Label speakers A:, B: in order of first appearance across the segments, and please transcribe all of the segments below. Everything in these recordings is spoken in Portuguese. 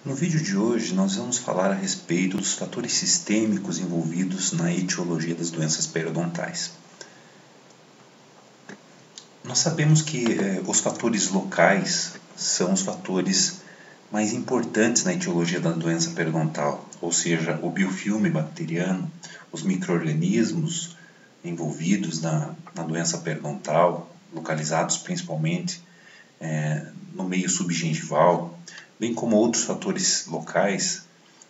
A: No vídeo de hoje, nós vamos falar a respeito dos fatores sistêmicos envolvidos na etiologia das doenças periodontais. Nós sabemos que os fatores locais são os fatores mais importantes na etiologia da doença periodontal, ou seja, o biofilme bacteriano, os micro-organismos envolvidos na doença periodontal, localizados principalmente no meio subgengival, bem como outros fatores locais,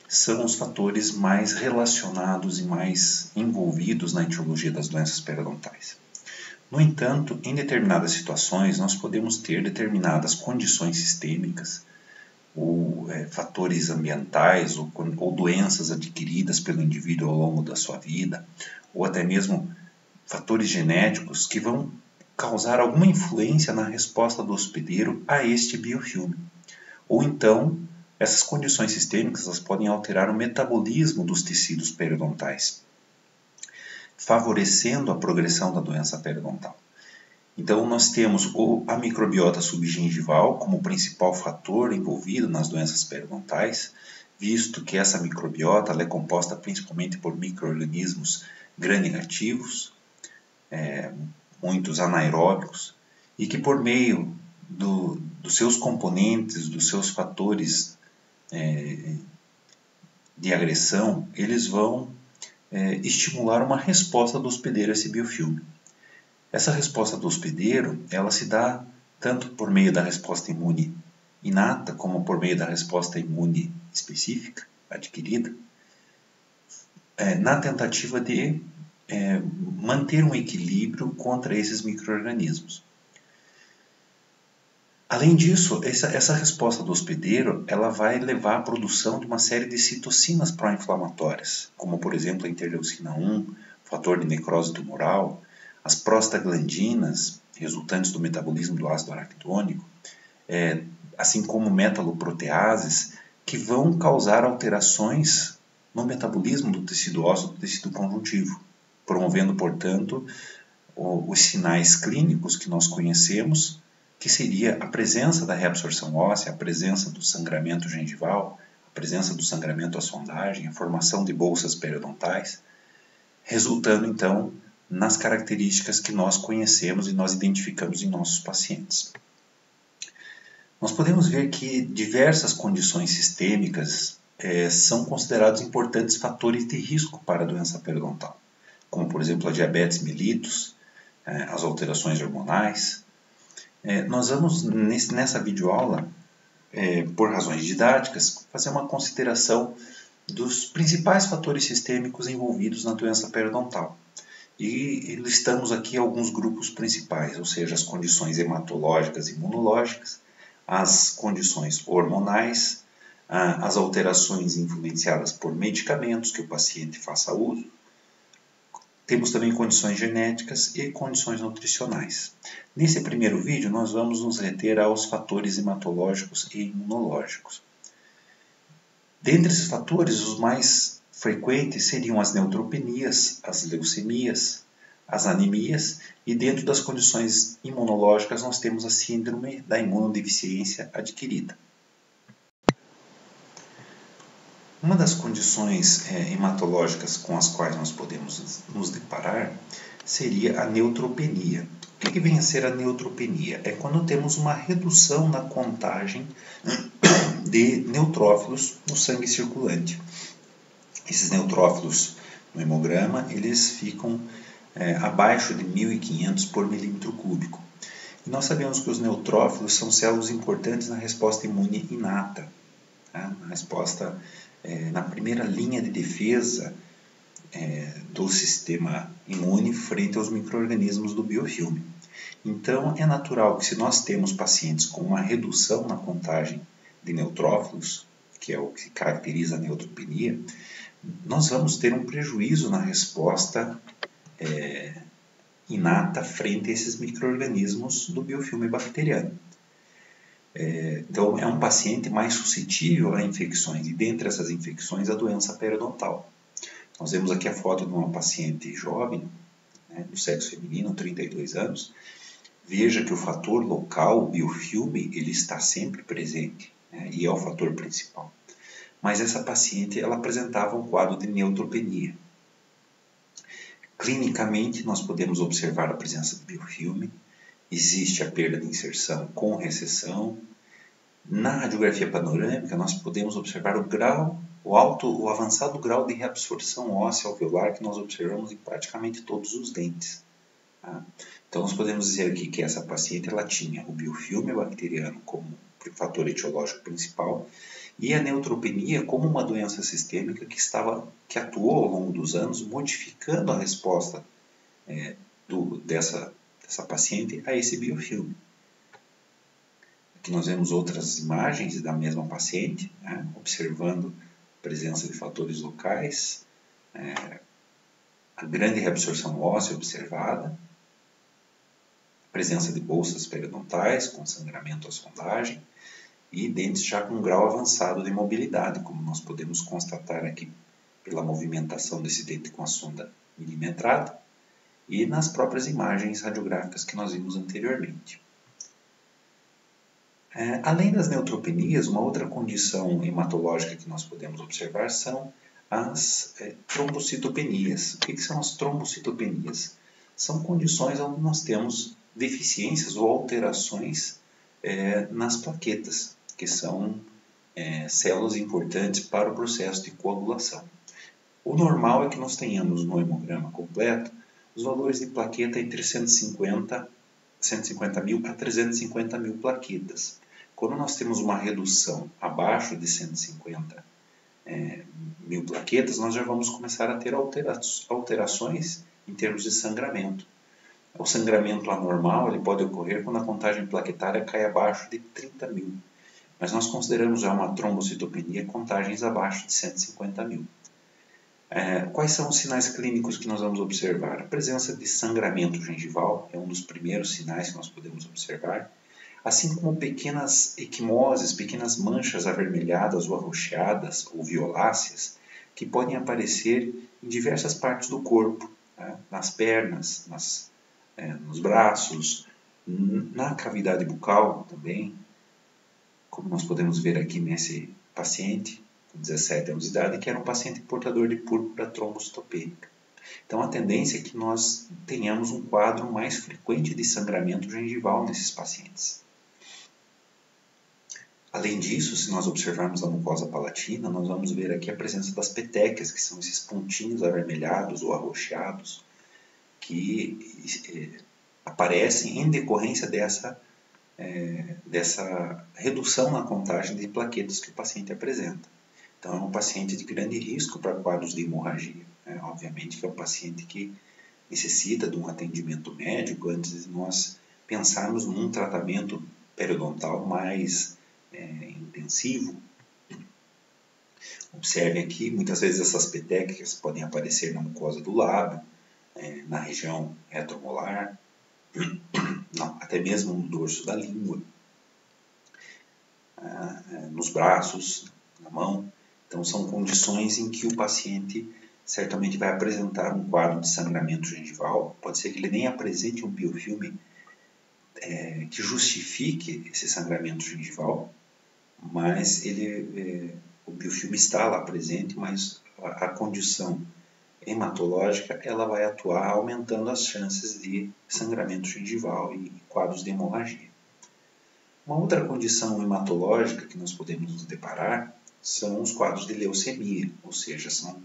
A: são os fatores mais relacionados e mais envolvidos na etiologia das doenças periodontais. No entanto, em determinadas situações, nós podemos ter determinadas condições sistêmicas, ou fatores ambientais, ou doenças adquiridas pelo indivíduo ao longo da sua vida, ou até mesmo fatores genéticos que vão causar alguma influência na resposta do hospedeiro a este biofilme. Ou então, essas condições sistêmicas elas podem alterar o metabolismo dos tecidos periodontais, favorecendo a progressão da doença periodontal. Então, nós temos a microbiota subgengival como principal fator envolvido nas doenças periodontais, visto que essa microbiota ela é composta principalmente por micro-organismos gram-negativos, muitos anaeróbicos, e que por meio dos seus componentes, dos seus fatores de agressão, eles vão estimular uma resposta do hospedeiro a esse biofilme. Essa resposta do hospedeiro, ela se dá tanto por meio da resposta imune inata, como por meio da resposta imune específica, adquirida, na tentativa de manter um equilíbrio contra esses micro-organismos. Além disso, essa resposta do hospedeiro ela vai levar à produção de uma série de citocinas pró-inflamatórias, como por exemplo a interleucina 1, fator de necrose tumoral, as prostaglandinas, resultantes do metabolismo do ácido araquidônico, assim como metaloproteases, que vão causar alterações no metabolismo do tecido ósseo, do tecido conjuntivo, promovendo, portanto, os sinais clínicos que nós conhecemos, que seria a presença da reabsorção óssea, a presença do sangramento gengival, a presença do sangramento à sondagem, a formação de bolsas periodontais, resultando, então, nas características que nós conhecemos e nós identificamos em nossos pacientes. Nós podemos ver que diversas condições sistêmicas são considerados importantes fatores de risco para a doença periodontal, como por exemplo a diabetes mellitus, as alterações hormonais. Nós vamos nessa videoaula, por razões didáticas, fazer uma consideração dos principais fatores sistêmicos envolvidos na doença periodontal. E listamos aqui alguns grupos principais, ou seja, as condições hematológicas e imunológicas, as condições hormonais, as alterações influenciadas por medicamentos que o paciente faça uso. Temos também condições genéticas e condições nutricionais. Nesse primeiro vídeo, nós vamos nos reter aos fatores hematológicos e imunológicos. Dentre esses fatores, os mais frequentes seriam as neutropenias, as leucemias, as anemias, e dentro das condições imunológicas nós temos a síndrome da imunodeficiência adquirida. Uma das condições hematológicas com as quais nós podemos nos deparar seria a neutropenia. O que vem a ser a neutropenia? É quando temos uma redução na contagem de neutrófilos no sangue circulante. Esses neutrófilos no hemograma, eles ficam abaixo de 1.500 por milímetro cúbico. E nós sabemos que os neutrófilos são células importantes na resposta imune inata, na resposta, na primeira linha de defesa do sistema imune frente aos micro-organismos do biofilme. Então, é natural que se nós temos pacientes com uma redução na contagem de neutrófilos, que é o que caracteriza a neutropenia, nós vamos ter um prejuízo na resposta inata frente a esses micro-organismos do biofilme bacteriano. Então, é um paciente mais suscetível a infecções, e dentre essas infecções, a doença periodontal. Nós vemos aqui a foto de uma paciente jovem, do sexo feminino, 32 anos. Veja que o fator local, o biofilme, ele está sempre presente, e é o fator principal. mas essa paciente ela apresentava um quadro de neutropenia. Clinicamente, nós podemos observar a presença de biofilme, existe a perda de inserção com recessão. Na radiografia panorâmica, nós podemos observar o avançado grau de reabsorção óssea alveolar que nós observamos em praticamente todos os dentes. Tá? Então, nós podemos dizer aqui que essa paciente ela tinha o biofilme bacteriano como fator etiológico principal e a neutropenia como uma doença sistêmica que atuou ao longo dos anos, modificando a resposta dessa paciente a esse biofilme. Aqui nós vemos outras imagens da mesma paciente, né, observando a presença de fatores locais, a grande reabsorção óssea observada, a presença de bolsas periodontais com sangramento à sondagem e dentes já com grau avançado de mobilidade, como nós podemos constatar aqui pela movimentação desse dente com a sonda milimetrada e nas próprias imagens radiográficas que nós vimos anteriormente. Além das neutropenias, uma outra condição hematológica que nós podemos observar são as trombocitopenias. O que são as trombocitopenias? São condições onde nós temos deficiências ou alterações nas plaquetas, que são células importantes para o processo de coagulação. O normal é que nós tenhamos no hemograma completo os valores de plaqueta entre 150 mil a 350 mil plaquetas. Quando nós temos uma redução abaixo de 150 mil plaquetas, nós já vamos começar a ter alterações em termos de sangramento. O sangramento anormal ele pode ocorrer quando a contagem plaquetária cai abaixo de 30 mil, mas nós consideramos já uma trombocitopenia contagens abaixo de 150 mil. Quais são os sinais clínicos que nós vamos observar? A presença de sangramento gengival é um dos primeiros sinais que nós podemos observar, assim como pequenas equimoses, pequenas manchas avermelhadas ou arroxeadas ou violáceas, que podem aparecer em diversas partes do corpo, nas pernas, nos braços, na cavidade bucal também, como nós podemos ver aqui nesse paciente com 17 anos de idade, que era um paciente portador de púrpura trombocitopênica. Então, a tendência é que nós tenhamos um quadro mais frequente de sangramento gengival nesses pacientes. Além disso, se nós observarmos a mucosa palatina, nós vamos ver aqui a presença das petequias, que são esses pontinhos avermelhados ou arroxeados, que aparecem em decorrência dessa redução na contagem de plaquetas que o paciente apresenta. Então, é um paciente de grande risco para quadros de hemorragia. Obviamente que é um paciente que necessita de um atendimento médico antes de nós pensarmos num tratamento periodontal mais intensivo. Observem aqui, muitas vezes essas petequias podem aparecer na mucosa do lábio, na região retromolar, até mesmo no dorso da língua, nos braços, na mão. Então, são condições em que o paciente certamente vai apresentar um quadro de sangramento gengival. Pode ser que ele nem apresente um biofilme que justifique esse sangramento gengival, mas o biofilme está lá presente, mas a condição hematológica ela vai atuar aumentando as chances de sangramento gengival e quadros de hemorragia. Uma outra condição hematológica que nós podemos nos deparar são os quadros de leucemia, ou seja, são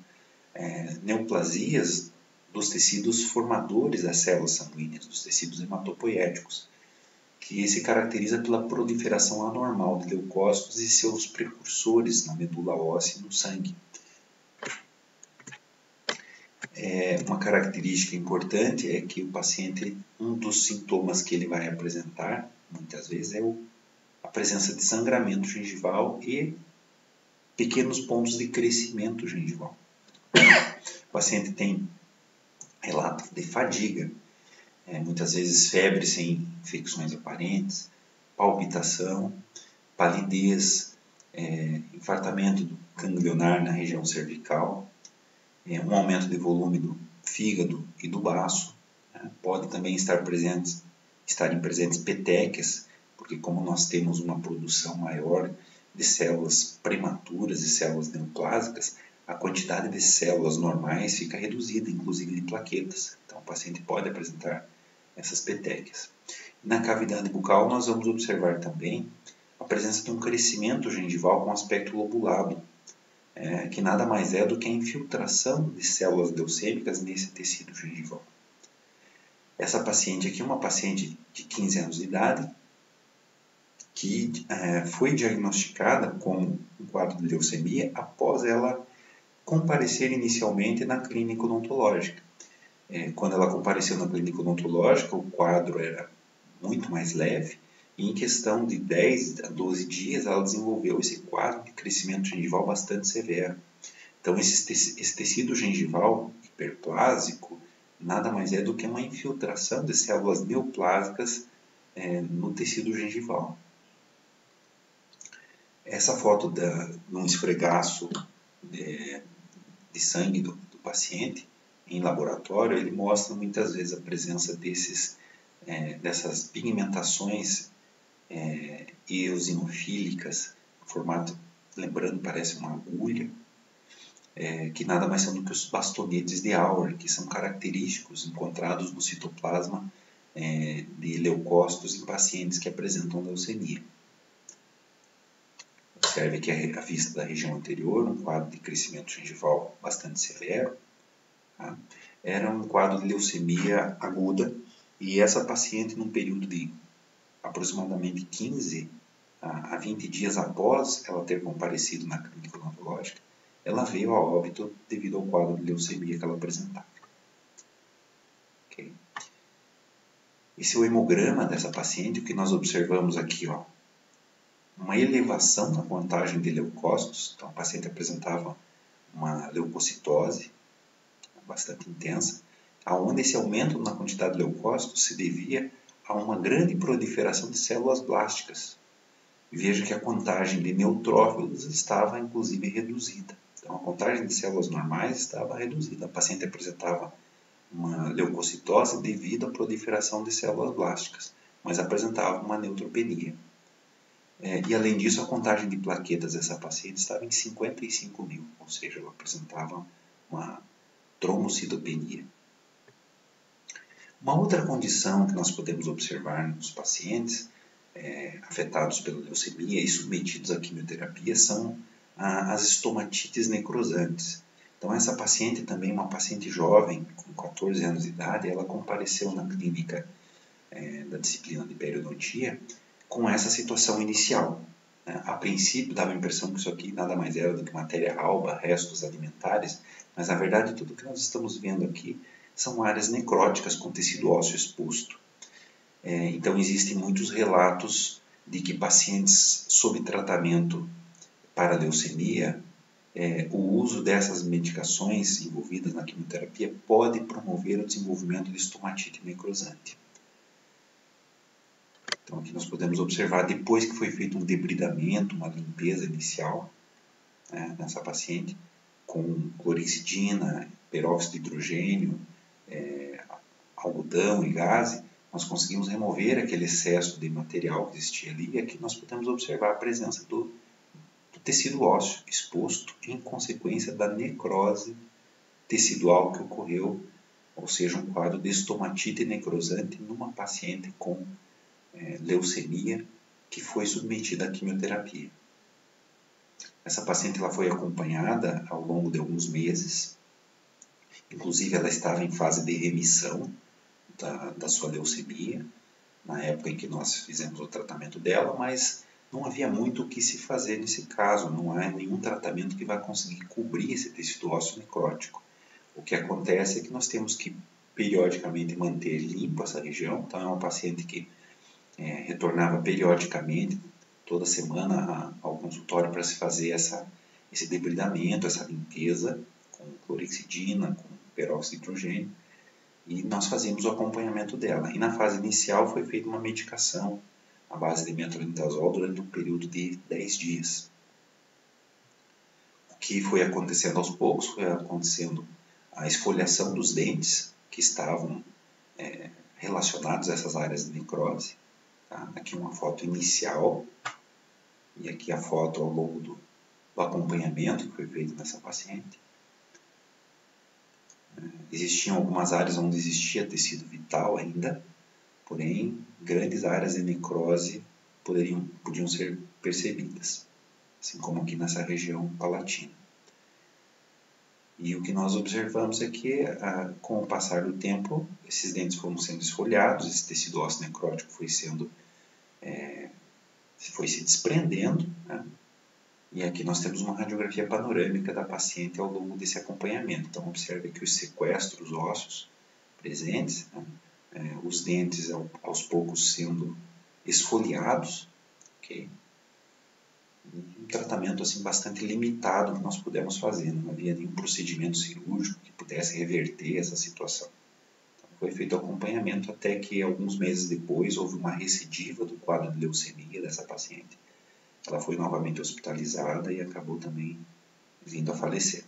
A: neoplasias dos tecidos formadores das células sanguíneas, dos tecidos hematopoéticos, que se caracteriza pela proliferação anormal de leucócitos e seus precursores na medula óssea e no sangue. Uma característica importante é que o paciente, um dos sintomas que ele vai apresentar, muitas vezes, é a presença de sangramento gengival e pequenos pontos de crescimento gengival. O paciente tem relatos de fadiga, muitas vezes febre sem infecções aparentes, palpitação, palidez, infartamento ganglionar na região cervical, um aumento de volume do fígado e do baço. Pode também estarem presentes petequias, porque como nós temos uma produção maior de células prematuras e células neoplásicas, a quantidade de células normais fica reduzida, inclusive de plaquetas. Então, o paciente pode apresentar essas petequias. Na cavidade bucal, nós vamos observar também a presença de um crescimento gengival com aspecto lobulado, que nada mais é do que a infiltração de células leucêmicas nesse tecido gengival. Essa paciente aqui é uma paciente de 15 anos de idade, que foi diagnosticada com um quadro de leucemia após ela comparecer inicialmente na clínica odontológica. Quando ela compareceu na clínica odontológica, o quadro era muito mais leve, e em questão de 10 a 12 dias ela desenvolveu esse quadro de crescimento gengival bastante severo. Então, esse tecido gengival hiperplásico nada mais é do que uma infiltração de células neoplásicas no tecido gengival. Essa foto de um esfregaço de sangue do paciente em laboratório, ele mostra muitas vezes a presença dessas pigmentações eosinofílicas, formato, lembrando, parece uma agulha, que nada mais são do que os bastonetes de Auer, que são característicos encontrados no citoplasma de leucócitos em pacientes que apresentam leucemia. Observe aqui a vista da região anterior, um quadro de crescimento gengival bastante severo. Tá? Era um quadro de leucemia aguda, e essa paciente, num período de aproximadamente 15 a 20 dias após ela ter comparecido na clínica odontológica, ela veio a óbito devido ao quadro de leucemia que ela apresentava. Okay. Esse é o hemograma dessa paciente. O que nós observamos aqui, uma elevação na contagem de leucócitos. Então, a paciente apresentava uma leucocitose bastante intensa, onde esse aumento na quantidade de leucócitos se devia a uma grande proliferação de células blásticas. Veja que a contagem de neutrófilos estava, inclusive, reduzida. Então, a contagem de células normais estava reduzida. A paciente apresentava uma leucocitose devido à proliferação de células blásticas, mas apresentava uma neutropenia. E, além disso, a contagem de plaquetas dessa paciente estava em 55 mil, ou seja, ela apresentava uma trombocitopenia. Uma outra condição que nós podemos observar nos pacientes afetados pela leucemia e submetidos à quimioterapia são as estomatites necrosantes. Então, essa paciente também, uma paciente jovem, com 14 anos de idade, ela compareceu na clínica da disciplina de periodontia com essa situação inicial. A princípio, dava a impressão que isso aqui nada mais era do que matéria alba, restos alimentares, mas, na verdade, tudo que nós estamos vendo aqui são áreas necróticas com tecido ósseo exposto. Então, existem muitos relatos de que pacientes sob tratamento para leucemia, o uso dessas medicações envolvidas na quimioterapia pode promover o desenvolvimento de estomatite necrosante. Então, aqui nós podemos observar, depois que foi feito um debridamento, uma limpeza inicial nessa paciente, com clorexidina, peróxido de hidrogênio, algodão e gaze, nós conseguimos remover aquele excesso de material que existia ali, e aqui nós podemos observar a presença do tecido ósseo exposto em consequência da necrose tecidual que ocorreu, ou seja, um quadro de estomatite necrosante numa paciente com leucemia que foi submetida à quimioterapia. Essa paciente ela foi acompanhada ao longo de alguns meses, inclusive ela estava em fase de remissão da sua leucemia, na época em que nós fizemos o tratamento dela, mas não havia muito o que se fazer nesse caso, não há nenhum tratamento que vai conseguir cobrir esse tecido ósseo necrótico. O que acontece é que nós temos que periodicamente manter limpa essa região. Então, é uma paciente que retornava periodicamente, toda semana, ao consultório para se fazer esse debridamento, essa limpeza com clorexidina, com peróxido de hidrogênio, e nós fazíamos o acompanhamento dela. E na fase inicial foi feita uma medicação à base de metronidazol durante um período de 10 dias. O que foi acontecendo aos poucos, foi acontecendo a esfoliação dos dentes que estavam relacionados a essas áreas de necrose. Tá? Aqui uma foto inicial E aqui a foto ao longo do acompanhamento que foi feito nessa paciente. Existiam algumas áreas onde existia tecido vital ainda, porém grandes áreas de necrose podiam ser percebidas, assim como aqui nessa região palatina. E o que nós observamos é que, com o passar do tempo, esses dentes foram sendo esfoliados, esse tecido ósseo necrótico foi se desprendendo, né? E aqui nós temos uma radiografia panorâmica da paciente ao longo desse acompanhamento. Então, observe que os sequestros ósseos presentes, né? Os dentes aos poucos sendo esfoliados, okay? Um tratamento assim, bastante limitado que nós pudemos fazer, não havia nenhum procedimento cirúrgico que pudesse reverter essa situação. Então, foi feito acompanhamento até que alguns meses depois houve uma recidiva do quadro de leucemia dessa paciente. Ela foi novamente hospitalizada e acabou também vindo a falecer.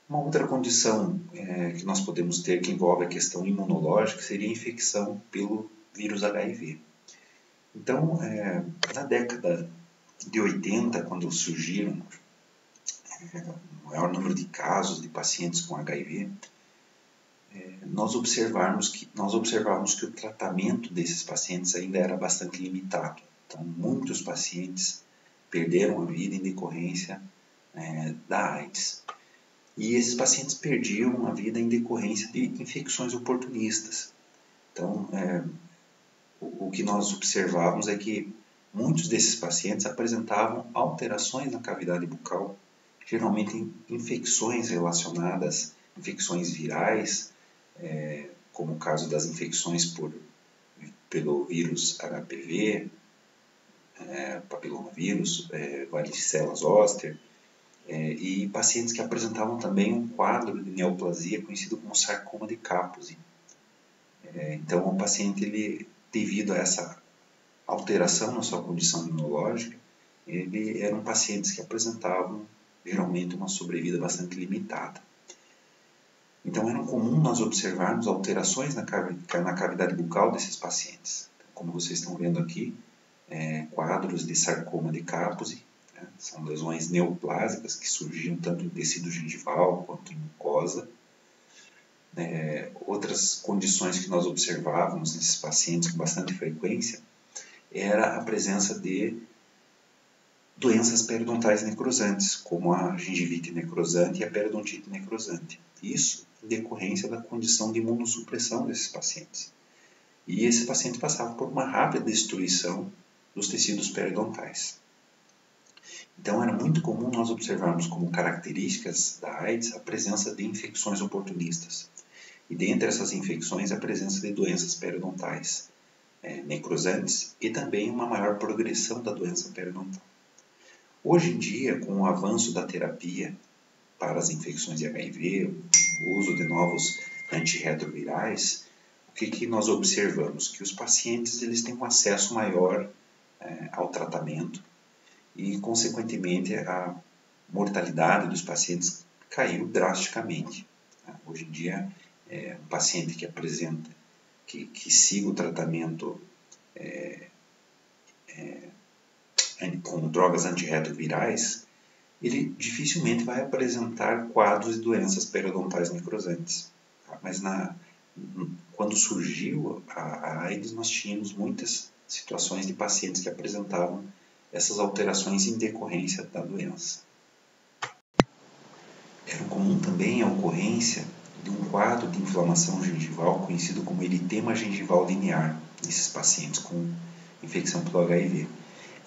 A: Uma outra condição que nós podemos ter que envolve a questão imunológica seria a infecção pelo vírus HIV. Então, na década de 80, quando surgiram o maior número de casos de pacientes com HIV, nós observávamos que o tratamento desses pacientes ainda era bastante limitado. Então, muitos pacientes perderam a vida em decorrência da AIDS. E esses pacientes perdiam a vida em decorrência de infecções oportunistas. Então, o que nós observávamos é que muitos desses pacientes apresentavam alterações na cavidade bucal, geralmente infecções relacionadas, infecções virais, como o caso das infecções pelo vírus HPV, papilomavírus, varicela zoster, e pacientes que apresentavam também um quadro de neoplasia conhecido como sarcoma de Kaposi. Então, o paciente, devido a essa alteração na sua condição imunológica, eram pacientes que apresentavam geralmente uma sobrevida bastante limitada. Então, era comum nós observarmos alterações na cavidade bucal desses pacientes. Como vocês estão vendo aqui, quadros de sarcoma de Kaposi, né? São lesões neoplásicas que surgiam tanto em tecido gengival quanto em mucosa. Outras condições que nós observávamos nesses pacientes com bastante frequência era a presença de doenças periodontais necrosantes, como a gengivite necrosante e a periodontite necrosante. Isso em decorrência da condição de imunossupressão desses pacientes. E esse paciente passava por uma rápida destruição dos tecidos periodontais. Então, era muito comum nós observarmos como características da AIDS a presença de infecções oportunistas. E dentre essas infecções, a presença de doenças periodontais necrosantes e também uma maior progressão da doença periodontal. Hoje em dia, com o avanço da terapia para as infecções de HIV, o uso de novos antirretrovirais, o que nós observamos? Que os pacientes eles têm um acesso maior ao tratamento e, consequentemente, a mortalidade dos pacientes caiu drasticamente. Hoje em dia, um paciente que apresenta, que siga o tratamento com drogas antirretrovirais, ele dificilmente vai apresentar quadros de doenças periodontais necrosantes. Mas quando surgiu a AIDS, nós tínhamos muitas situações de pacientes que apresentavam essas alterações em decorrência da doença. Era comum também a ocorrência de um quadro de inflamação gengival conhecido como eritema gengival linear nesses pacientes com infecção pelo HIV.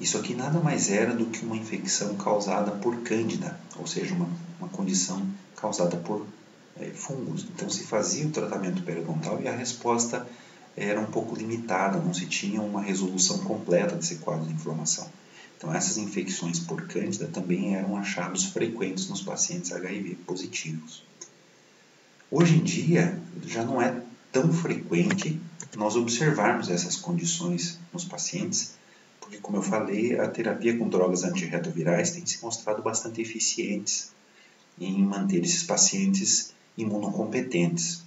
A: Isso aqui nada mais era do que uma infecção causada por cândida, ou seja, uma condição causada por fungos. Então se fazia o tratamento periodontal e a resposta era um pouco limitada, não se tinha uma resolução completa desse quadro de inflamação. Então essas infecções por cândida também eram achados frequentes nos pacientes HIV positivos. Hoje em dia já não é tão frequente nós observarmos essas condições nos pacientes, porque, como eu falei, a terapia com drogas antirretrovirais tem se mostrado bastante eficientes em manter esses pacientes imunocompetentes.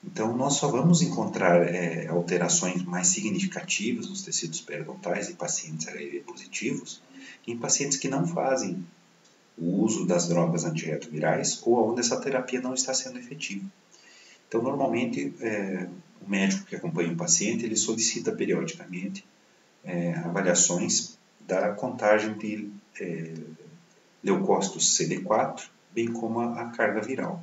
A: Então, nós só vamos encontrar alterações mais significativas nos tecidos periodontais em pacientes HIV positivos em pacientes que não fazem o uso das drogas antirretrovirais ou onde essa terapia não está sendo efetiva. Então, normalmente, o médico que acompanha o paciente, ele solicita periodicamente avaliações da contagem de leucócitos CD4, bem como a carga viral.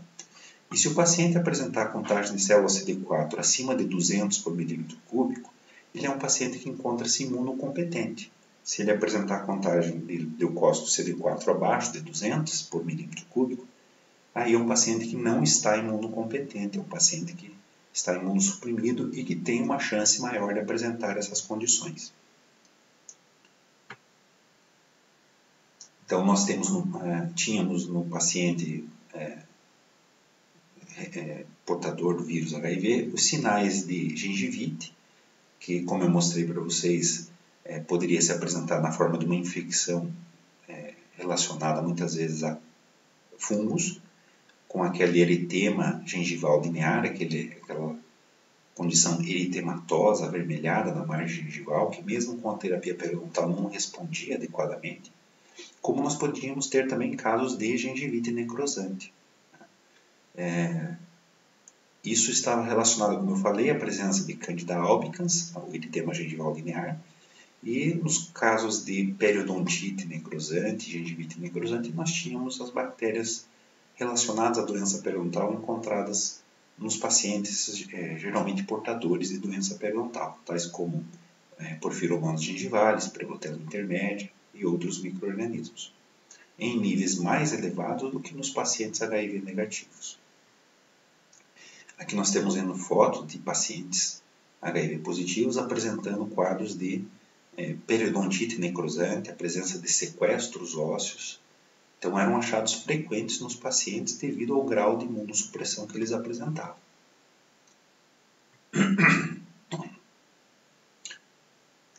A: E se o paciente apresentar contagem de células CD4 acima de 200 por milímetro cúbico, ele é um paciente que encontra-se imunocompetente. Se ele apresentar contagem de leucócitos CD4 abaixo de 200 por milímetro cúbico, aí é um paciente que não está imunocompetente, é um paciente que está imunossuprimido e que tem uma chance maior de apresentar essas condições. Então, nós tínhamos no paciente portador do vírus HIV os sinais de gengivite, que, como eu mostrei para vocês, poderia se apresentar na forma de uma infecção relacionada muitas vezes a fungos, com aquele eritema gengival linear, aquela condição eritematosa, avermelhada na margem gengival, que mesmo com a terapia periodontal não respondia adequadamente, como nós podíamos ter também casos de gengivite necrosante. Isso estava relacionado, como eu falei, à presença de Candida albicans, o eritema gengival linear, e nos casos de periodontite necrosante, gengivite necrosante, nós tínhamos as bactérias relacionadas à doença periodontal encontradas nos pacientes geralmente portadores de doença periodontal, tais como Porphyromonas gingivalis, Prevotella intermédia e outros micro-organismos, em níveis mais elevados do que nos pacientes HIV negativos. Aqui nós temos vendo fotos de pacientes HIV positivos apresentando quadros de periodontite necrosante, a presença de sequestros ósseos. Então, eram achados frequentes nos pacientes devido ao grau de imunossupressão que eles apresentavam.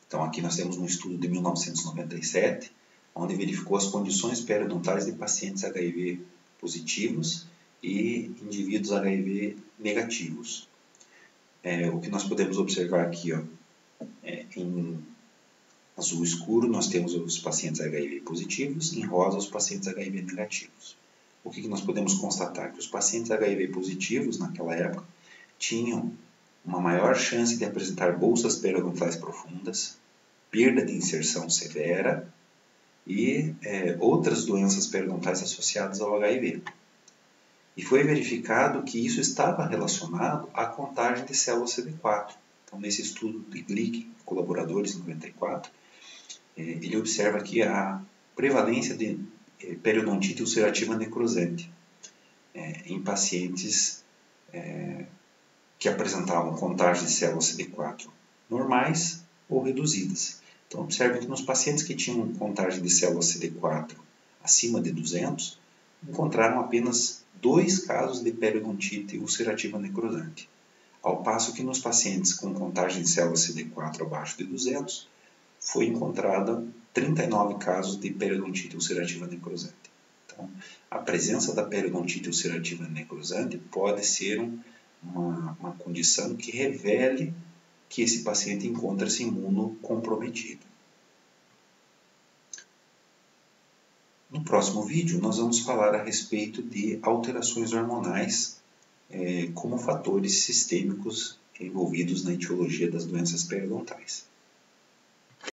A: Então, aqui nós temos um estudo de 1997, onde verificou as condições periodontais de pacientes HIV positivos e indivíduos HIV negativos. O que nós podemos observar aqui, em azul escuro, nós temos os pacientes HIV positivos, em rosa, os pacientes HIV negativos. O que nós podemos constatar? Que os pacientes HIV positivos, naquela época, tinham uma maior chance de apresentar bolsas periodontais profundas, perda de inserção severa e outras doenças periodontais associadas ao HIV. E foi verificado que isso estava relacionado à contagem de células CD4. Então, nesse estudo de Glick, colaboradores, em 94, ele observa aqui a prevalência de periodontite ulcerativa necrosante em pacientes que apresentavam contagem de células CD4 normais ou reduzidas. Então, observe que nos pacientes que tinham contagem de células CD4 acima de 200, encontraram apenas 2 casos de periodontite ulcerativa necrosante, ao passo que nos pacientes com contagem de células CD4 abaixo de 200, foi encontrada 39 casos de periodontite ulcerativa necrosante. Então, a presença da periodontite ulcerativa necrosante pode ser uma condição que revele que esse paciente encontra-se imunocomprometido. No próximo vídeo, nós vamos falar a respeito de alterações hormonais como fatores sistêmicos envolvidos na etiologia das doenças periodontais.